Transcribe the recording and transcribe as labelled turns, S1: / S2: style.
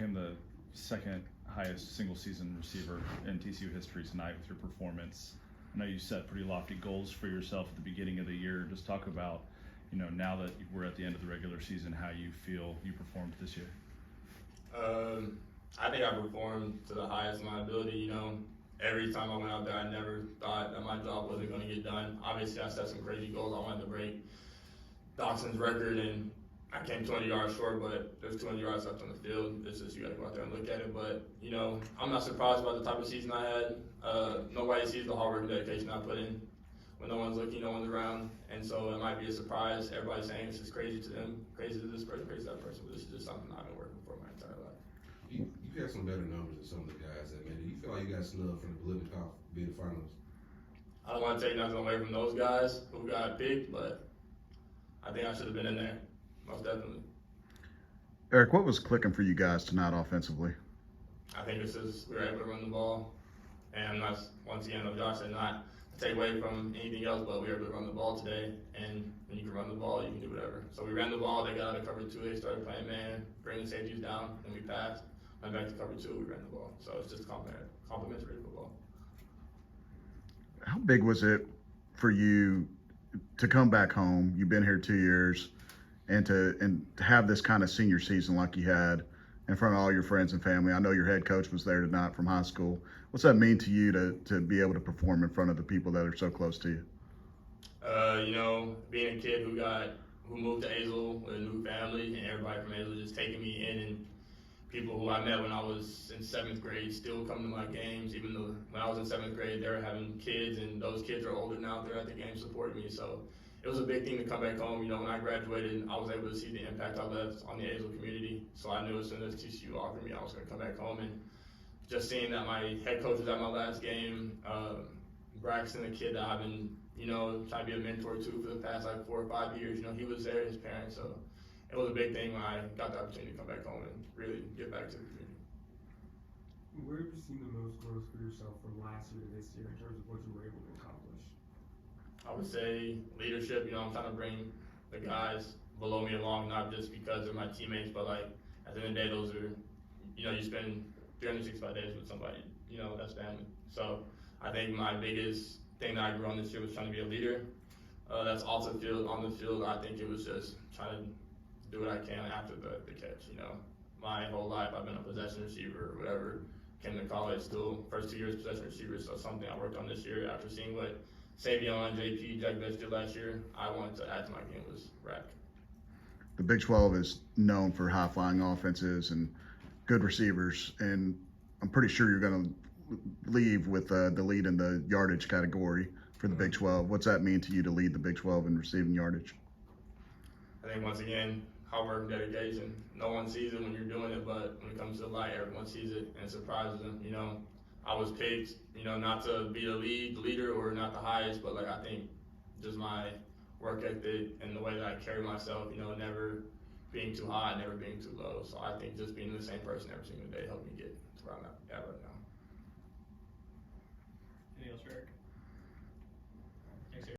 S1: became the second highest single season receiver in TCU history tonight with your performance. I know you set pretty lofty goals for yourself at the beginning of the year. Just talk about, now that we're at the end of the regular season, how you feel you performed this year.
S2: I think I performed to the highest of my ability. Every time I went out there, I never thought that my job wasn't going to get done. Obviously, I set some crazy goals. I wanted to break Doxson's record, and I came 20 yards short, but there's 200 yards left on the field. It's just you got to go out there and look at it. But, I'm not surprised about the type of season I had. Nobody sees the hard work and dedication I put in. When no one's looking, no one's around. And so it might be a surprise. Everybody's saying this is crazy to them, crazy to this person, crazy to that person. But this is just something I've been working for my entire life.
S3: You got some better numbers than some of the guys that made it. You feel like you got snubbed from the Bolivia being finals?
S2: I don't want to take nothing away from those guys who got picked, but I think I should have been in there, most definitely.
S4: Eric, what was clicking for you guys tonight offensively?
S2: I think it's just we were able to run the ball, and that's, once again, like Josh said, not to take away from anything else, but we were able to run the ball today, and when you can run the ball, you can do whatever. So we ran the ball, they got out of cover 2, they started playing man, bringing the safeties down, and we passed. Went back to cover 2, we ran the ball. So it's just complimentary football.
S4: How big was it for you to come back home? You've been here 2 years, and to have this kind of senior season like you had in front of all your friends and family. I know your head coach was there tonight from high school. What's that mean to you to be able to perform in front of the people that are so close to you?
S2: Being a kid who moved to Azle with a new family, and everybody from Azle just taking me in, and people who I met when I was in 7th grade still come to my games, even though when I was in 7th grade, they were having kids, and those kids are older now. They're at the game supporting me. So it was a big thing to come back home. When I graduated, I was able to see the impact I left on the Azle community. So I knew as soon as TCU offered me, I was going to come back home. And just seeing that my head coach was at my last game, Braxton, the kid that I've been, trying to be a mentor to for the past 4 or 5 years, he was there, his parents. So it was a big thing when I got the opportunity to come back home and really get back to the community.
S5: Where have you seen the most growth for yourself from last year to this year in terms of what you were able to accomplish?
S2: I would say leadership. I'm trying to bring the guys below me along, not just because they're my teammates, but at the end of the day, those are, you spend 365 days with somebody, that's family. So I think my biggest thing that I grew on this year was trying to be a leader. That's off the field. On the field, I think it was just trying to do what I can after the catch. My whole life I've been a possession receiver or whatever. Came to college, still first 2 years possession receiver, so something I worked on this year after seeing what Savion, JP, Jack Betts did last year. I wanted to add to my game was rack.
S4: The Big 12 is known for high-flying offenses and good receivers, and I'm pretty sure you're going to leave with the lead in the yardage category for the Big 12. What's that mean to you to lead the Big 12 in receiving yardage?
S2: I think once again, hard work and dedication. No one sees it when you're doing it, but when it comes to the light, everyone sees it and it surprises them. I was picked, not to be the leader or not the highest, but I think just my work ethic and the way that I carry myself, never being too high, never being too low. So I think just being the same person every single day helped me get to where I'm at right now.
S6: Anything else for Eric?